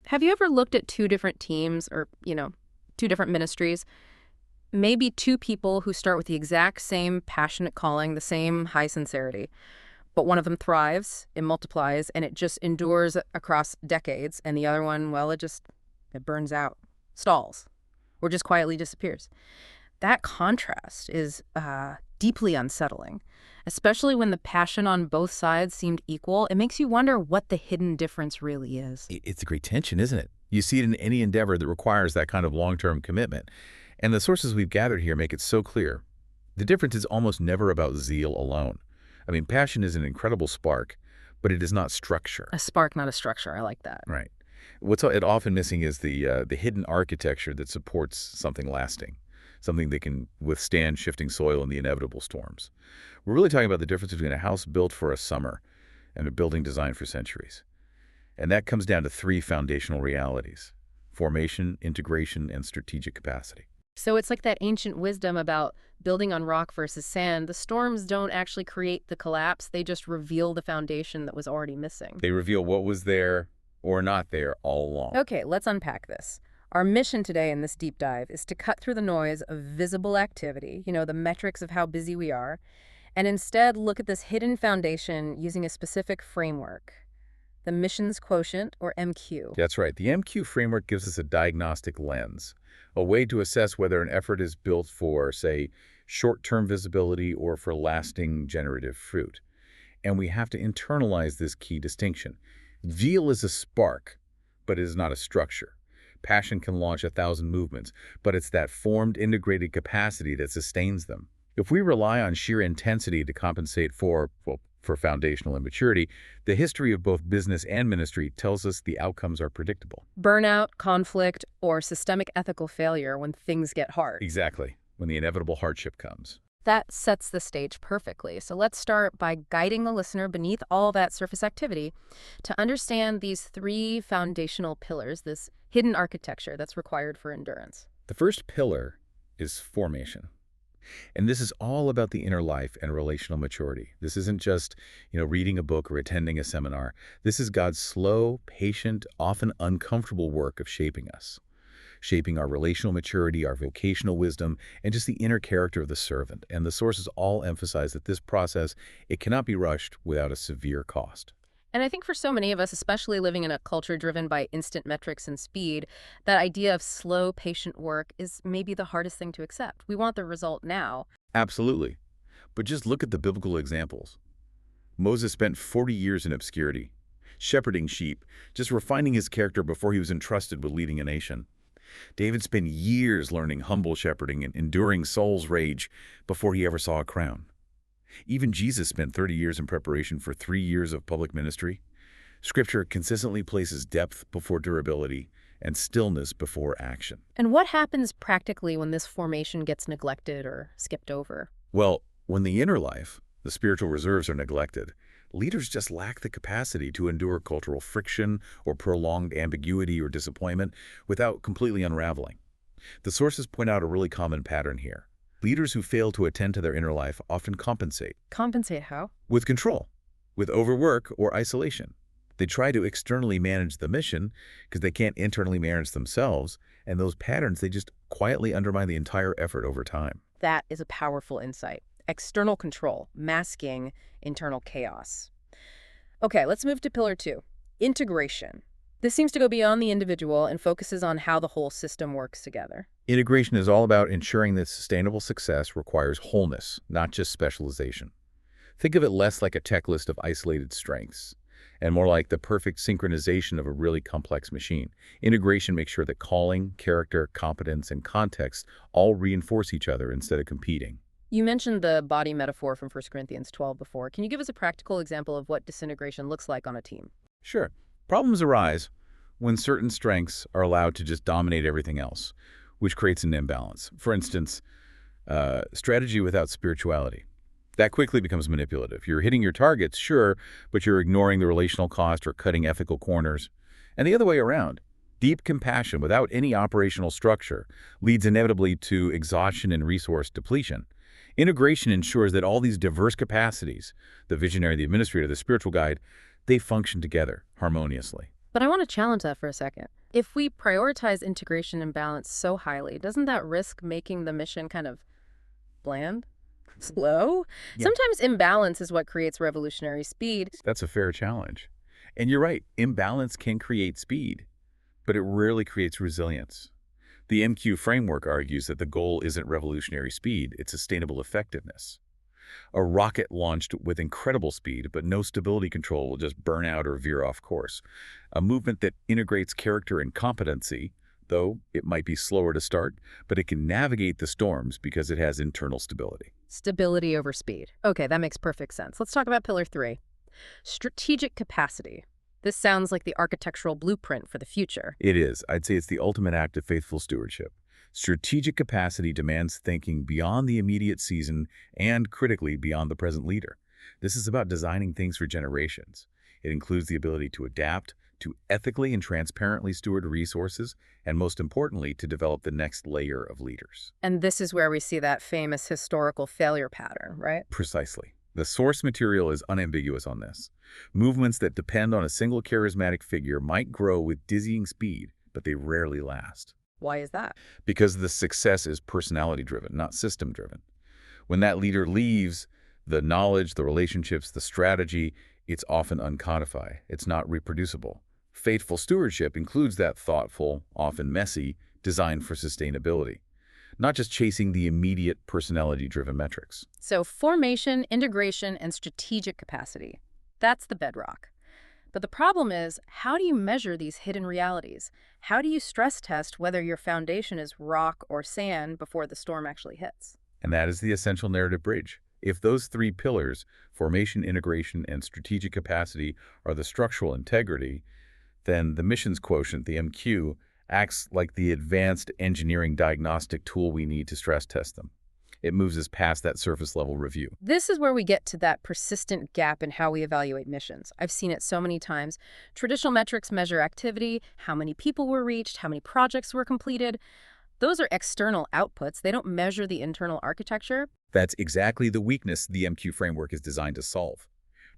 Have you ever looked at two different teams or, two different ministries? Maybe two people who start with the exact same passionate calling, the same high sincerity, but one of them thrives, it multiplies, and it just endures across decades, and the other one, well, it burns out, stalls, or just quietly disappears. That contrast is deeply unsettling, especially when the passion on both sides seemed equal. It makes you wonder what the hidden difference really is. It's a great tension, isn't it? You see it in any endeavor that requires that kind of long-term commitment. And the sources we've gathered here make it so clear. The difference is almost never about zeal alone. I mean, passion is an incredible spark, but it is not structure. A spark, not a structure. I like that. Right. What's it often missing is the hidden architecture that supports something lasting, something that can withstand shifting soil and the inevitable storms. We're really talking about the difference between a house built for a summer and a building designed for centuries. And that comes down to three foundational realities: formation, integration, and strategic capacity. So it's like that ancient wisdom about building on rock versus sand. The storms don't actually create the collapse. They just reveal the foundation that was already missing. They reveal what was there or not there all along. Okay, let's unpack this. Our mission today in this deep dive is to cut through the noise of visible activity, the metrics of how busy we are, and instead look at this hidden foundation using a specific framework, the Missions Quotient, or MQ. That's right. The MQ framework gives us a diagnostic lens, a way to assess whether an effort is built for, say, short-term visibility or for lasting generative fruit. And we have to internalize this key distinction. Zeal is a spark, but it is not a structure. Passion can launch 1,000 movements, but it's that formed, integrated capacity that sustains them. If we rely on sheer intensity to compensate for foundational immaturity, the history of both business and ministry tells us the outcomes are predictable. Burnout, conflict, or systemic ethical failure when things get hard. Exactly, when the inevitable hardship comes. That sets the stage perfectly. So let's start by guiding the listener beneath all that surface activity to understand these three foundational pillars, this hidden architecture that's required for endurance. The first pillar is formation. And this is all about the inner life and relational maturity. This isn't just, reading a book or attending a seminar. This is God's slow, patient, often uncomfortable work of shaping us, shaping our relational maturity, our vocational wisdom, and just the inner character of the servant. And the sources all emphasize that this process, it cannot be rushed without a severe cost. And I think for so many of us, especially living in a culture driven by instant metrics and speed, that idea of slow, patient work is maybe the hardest thing to accept. We want the result now. Absolutely. But just look at the biblical examples. Moses spent 40 years in obscurity, shepherding sheep, just refining his character before he was entrusted with leading a nation. David spent years learning humble shepherding and enduring Saul's rage before he ever saw a crown. Even Jesus spent 30 years in preparation for 3 years of public ministry. Scripture consistently places depth before durability and stillness before action. And what happens practically when this formation gets neglected or skipped over? Well, when the inner life, the spiritual reserves, are neglected, leaders just lack the capacity to endure cultural friction or prolonged ambiguity or disappointment without completely unraveling. The sources point out a really common pattern here. Leaders who fail to attend to their inner life often compensate. Compensate how? With control, with overwork or isolation. They try to externally manage the mission because they can't internally manage themselves, and those patterns, they just quietly undermine the entire effort over time. That is a powerful insight. External control, masking internal chaos. Okay, let's move to pillar 2, integration. This seems to go beyond the individual and focuses on how the whole system works together. Integration is all about ensuring that sustainable success requires wholeness, not just specialization. Think of it less like a checklist of isolated strengths and more like the perfect synchronization of a really complex machine. Integration makes sure that calling, character, competence, and context all reinforce each other instead of competing. You mentioned the body metaphor from 1 Corinthians 12 before. Can you give us a practical example of what disintegration looks like on a team? Sure. Problems arise when certain strengths are allowed to just dominate everything else, which creates an imbalance. For instance, strategy without spirituality. That quickly becomes manipulative. You're hitting your targets, sure, but you're ignoring the relational cost or cutting ethical corners. And the other way around, deep compassion without any operational structure leads inevitably to exhaustion and resource depletion. Integration ensures that all these diverse capacities, the visionary, the administrator, the spiritual guide, they function together harmoniously. But I want to challenge that for a second. If we prioritize integration and balance so highly, doesn't that risk making the mission kind of bland? Slow? Yeah. Sometimes imbalance is what creates revolutionary speed. That's a fair challenge. And you're right, imbalance can create speed, but it rarely creates resilience. The MQ framework argues that the goal isn't revolutionary speed, it's sustainable effectiveness. A rocket launched with incredible speed, but no stability control will just burn out or veer off course. A movement that integrates character and competency, though it might be slower to start, but it can navigate the storms because it has internal stability. Stability over speed. Okay, that makes perfect sense. Let's talk about pillar 3. Strategic capacity. This sounds like the architectural blueprint for the future. It is. I'd say it's the ultimate act of faithful stewardship. Strategic capacity demands thinking beyond the immediate season and, critically, beyond the present leader. This is about designing things for generations. It includes the ability to adapt, to ethically and transparently steward resources, and most importantly, to develop the next layer of leaders. And this is where we see that famous historical failure pattern, right? Precisely. The source material is unambiguous on this. Movements that depend on a single charismatic figure might grow with dizzying speed, but they rarely last. Why is that? Because the success is personality-driven, not system-driven. When that leader leaves, the knowledge, the relationships, the strategy, it's often uncodified. It's not reproducible. Faithful stewardship includes that thoughtful, often messy, design for sustainability, not just chasing the immediate personality-driven metrics. So formation, integration, and strategic capacity. That's the bedrock. But the problem is, how do you measure these hidden realities? How do you stress test whether your foundation is rock or sand before the storm actually hits? And that is the essential narrative bridge. If those three pillars, formation, integration, and strategic capacity, are the structural integrity, then the Missions Quotient, the MQ, acts like the advanced engineering diagnostic tool we need to stress test them. It moves us past that surface-level review. This is where we get to that persistent gap in how we evaluate missions. I've seen it so many times. Traditional metrics measure activity, how many people were reached, how many projects were completed. Those are external outputs. They don't measure the internal architecture. That's exactly the weakness the MQ framework is designed to solve.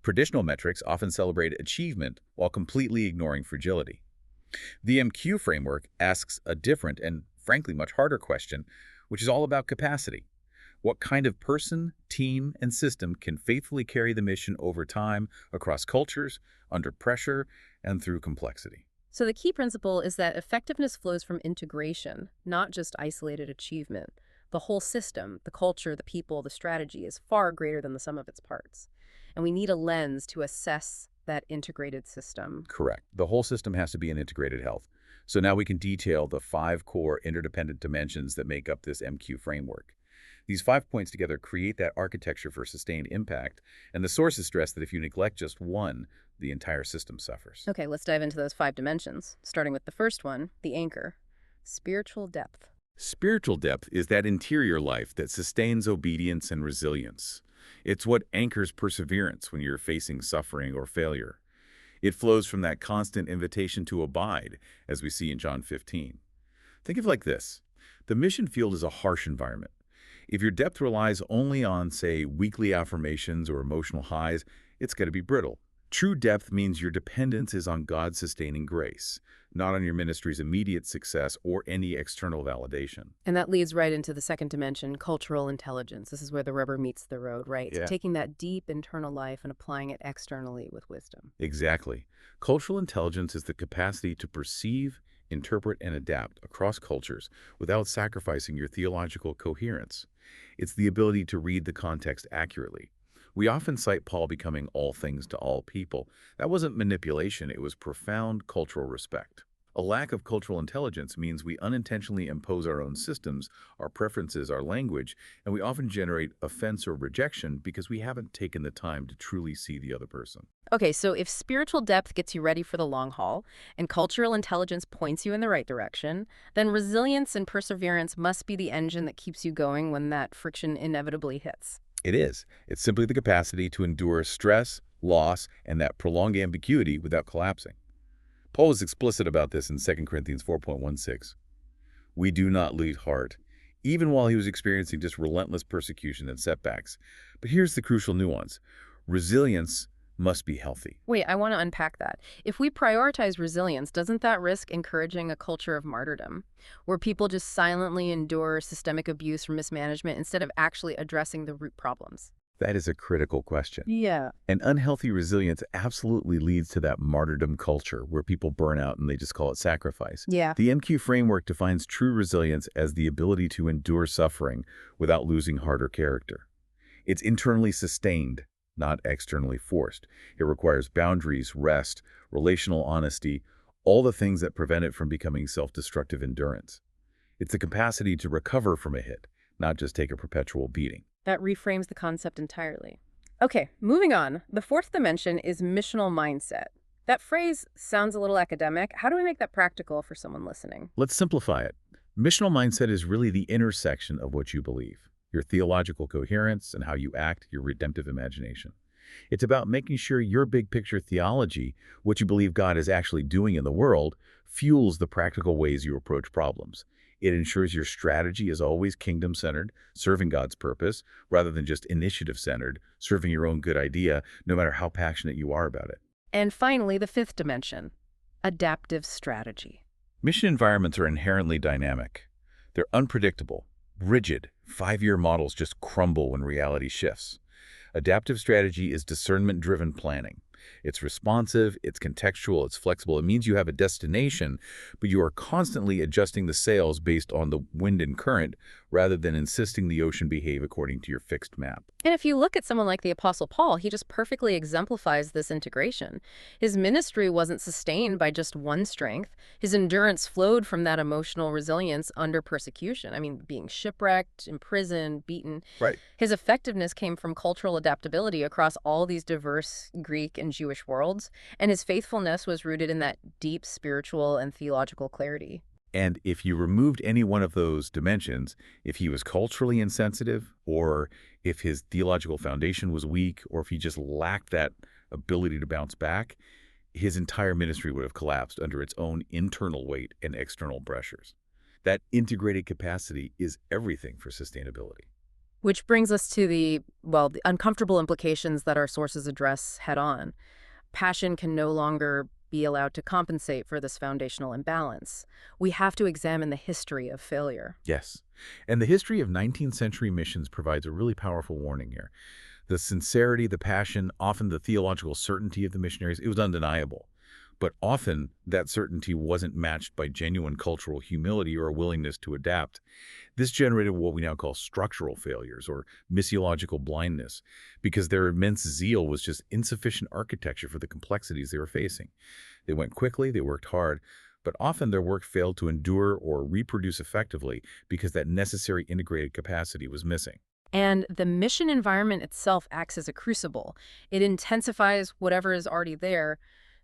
Traditional metrics often celebrate achievement while completely ignoring fragility. The MQ framework asks a different and, frankly, much harder question, which is all about capacity. What kind of person, team, and system can faithfully carry the mission over time, across cultures, under pressure, and through complexity? So the key principle is that effectiveness flows from integration, not just isolated achievement. The whole system, the culture, the people, the strategy is far greater than the sum of its parts. And we need a lens to assess that integrated system. Correct. The whole system has to be in integrated health. So now we can detail the 5 core interdependent dimensions that make up this MQ framework. These 5 points together create that architecture for sustained impact, and the sources stress that if you neglect just one, the entire system suffers. Okay, let's dive into those 5 dimensions, starting with the first one, the anchor, spiritual depth. Spiritual depth is that interior life that sustains obedience and resilience. It's what anchors perseverance when you're facing suffering or failure. It flows from that constant invitation to abide, as we see in John 15. Think of it like this. The mission field is a harsh environment. If your depth relies only on, say, weekly affirmations or emotional highs, it's going to be brittle. True depth means your dependence is on God's sustaining grace, not on your ministry's immediate success or any external validation. And that leads right into the second dimension, cultural intelligence. This is where the rubber meets the road, right? Yeah. Taking that deep internal life and applying it externally with wisdom. Exactly. Cultural intelligence is the capacity to perceive, interpret, and adapt across cultures without sacrificing your theological coherence. It's the ability to read the context accurately. We often cite Paul becoming all things to all people. That wasn't manipulation, it was profound cultural respect. A lack of cultural intelligence means we unintentionally impose our own systems, our preferences, our language, and we often generate offense or rejection because we haven't taken the time to truly see the other person. Okay, so if spiritual depth gets you ready for the long haul and cultural intelligence points you in the right direction, then resilience and perseverance must be the engine that keeps you going when that friction inevitably hits. It is. It's simply the capacity to endure stress, loss, and that prolonged ambiguity without collapsing. Paul is explicit about this in 2 Corinthians 4.16. We do not lose heart, even while he was experiencing just relentless persecution and setbacks. But here's the crucial nuance. Resilience must be healthy. Wait, I want to unpack that. If we prioritize resilience, doesn't that risk encouraging a culture of martyrdom, where people just silently endure systemic abuse or mismanagement instead of actually addressing the root problems? That is a critical question. Yeah. And unhealthy resilience absolutely leads to that martyrdom culture where people burn out and they just call it sacrifice. Yeah. The MQ framework defines true resilience as the ability to endure suffering without losing heart or character. It's internally sustained, not externally forced. It requires boundaries, rest, relational honesty, all the things that prevent it from becoming self-destructive endurance. It's the capacity to recover from a hit, not just take a perpetual beating. That reframes the concept entirely. Okay, moving on. The fourth dimension is missional mindset. That phrase sounds a little academic. How do we make that practical for someone listening? Let's simplify it. Missional mindset is really the intersection of what you believe, your theological coherence and how you act, your redemptive imagination. It's about making sure your big picture theology, what you believe God is actually doing in the world, fuels the practical ways you approach problems. It ensures your strategy is always kingdom-centered, serving God's purpose, rather than just initiative-centered, serving your own good idea, no matter how passionate you are about it. And finally, the fifth dimension, adaptive strategy. Mission environments are inherently dynamic. They're unpredictable, rigid. 5-year models just crumble when reality shifts. Adaptive strategy is discernment-driven planning. It's responsive, it's contextual, it's flexible. It means you have a destination, but you are constantly adjusting the sails based on the wind and current rather than insisting the ocean behave according to your fixed map. And if you look at someone like the Apostle Paul, he just perfectly exemplifies this integration. His ministry wasn't sustained by just one strength. His endurance flowed from that emotional resilience under persecution. I mean, being shipwrecked, imprisoned, beaten. Right. His effectiveness came from cultural adaptability across all these diverse Greek and Jewish worlds, and his faithfulness was rooted in that deep spiritual and theological clarity. And if you removed any one of those dimensions, if he was culturally insensitive, or if his theological foundation was weak, or if he just lacked that ability to bounce back, his entire ministry would have collapsed under its own internal weight and external pressures. That integrated capacity is everything for sustainability. Which brings us to the uncomfortable implications that our sources address head on. Passion can no longer be allowed to compensate for this foundational imbalance. We have to examine the history of failure. Yes. And the history of 19th century missions provides a really powerful warning here. The sincerity, the passion, often the theological certainty of the missionaries, it was undeniable. But often that certainty wasn't matched by genuine cultural humility or a willingness to adapt. This generated what we now call structural failures or missiological blindness, because their immense zeal was just insufficient architecture for the complexities they were facing. They went quickly, they worked hard, but often their work failed to endure or reproduce effectively because that necessary integrated capacity was missing. And the mission environment itself acts as a crucible. It intensifies whatever is already there.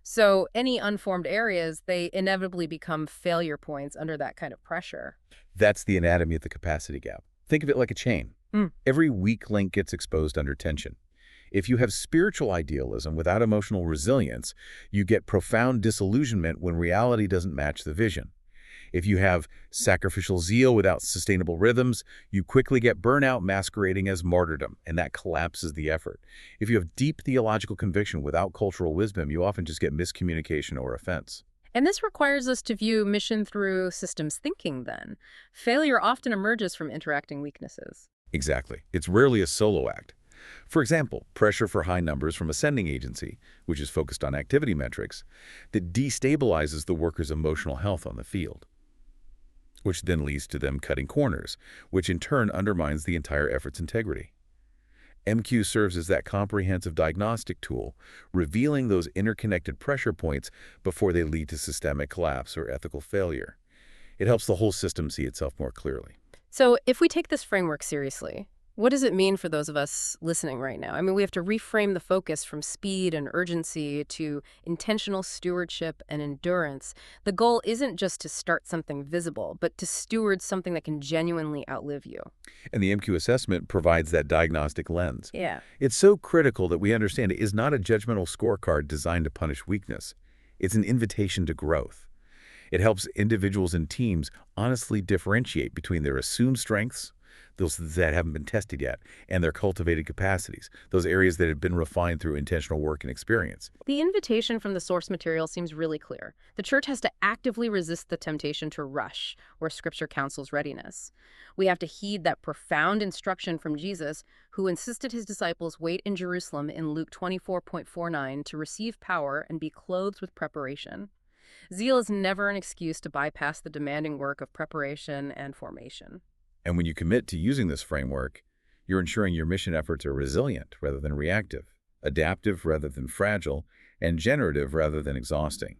So any unformed areas, they inevitably become failure points under that kind of pressure. That's the anatomy of the capacity gap. Think of it like a chain. Every weak link gets exposed under tension. If you have spiritual idealism without emotional resilience, you get profound disillusionment when reality doesn't match the vision. If you have sacrificial zeal without sustainable rhythms, you quickly get burnout masquerading as martyrdom, and that collapses the effort. If you have deep theological conviction without cultural wisdom, you often just get miscommunication or offense. And this requires us to view mission through systems thinking then. Failure often emerges from interacting weaknesses. Exactly. It's rarely a solo act. For example, pressure for high numbers from a sending agency, which is focused on activity metrics, that destabilizes the worker's emotional health on the field, which then leads to them cutting corners, which in turn undermines the entire effort's integrity. MQ serves as that comprehensive diagnostic tool, revealing those interconnected pressure points before they lead to systemic collapse or ethical failure. It helps the whole system see itself more clearly. So if we take this framework seriously, what does it mean for those of us listening right now? I mean, we have to reframe the focus from speed and urgency to intentional stewardship and endurance. The goal isn't just to start something visible, but to steward something that can genuinely outlive you. And the MQ assessment provides that diagnostic lens. Yeah. It's so critical that we understand it is not a judgmental scorecard designed to punish weakness. It's an invitation to growth. It helps individuals and teams honestly differentiate between their assumed strengths, those that haven't been tested yet, and their cultivated capacities, those areas that have been refined through intentional work and experience. The invitation from the source material seems really clear. The church has to actively resist the temptation to rush where Scripture counsels readiness. We have to heed that profound instruction from Jesus, who insisted his disciples wait in Jerusalem in Luke 24:49 to receive power and be clothed with preparation. Zeal is never an excuse to bypass the demanding work of preparation and formation. And when you commit to using this framework, you're ensuring your mission efforts are resilient rather than reactive, adaptive rather than fragile, and generative rather than exhausting.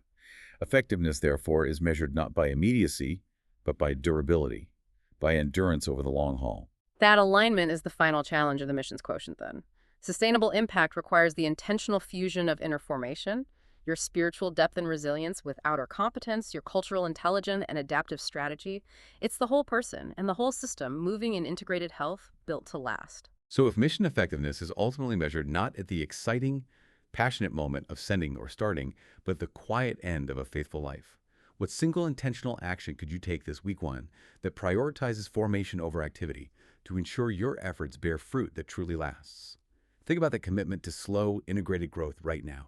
Effectiveness, therefore, is measured not by immediacy, but by durability, by endurance over the long haul. That alignment is the final challenge of the missions quotient, then. Sustainable impact requires the intentional fusion of inner formation, your spiritual depth and resilience with outer competence, your cultural intelligence and adaptive strategy. It's the whole person and the whole system moving in integrated health built to last. So if mission effectiveness is ultimately measured not at the exciting, passionate moment of sending or starting, but the quiet end of a faithful life, what single intentional action could you take this week one that prioritizes formation over activity to ensure your efforts bear fruit that truly lasts? Think about the commitment to slow, integrated growth right now.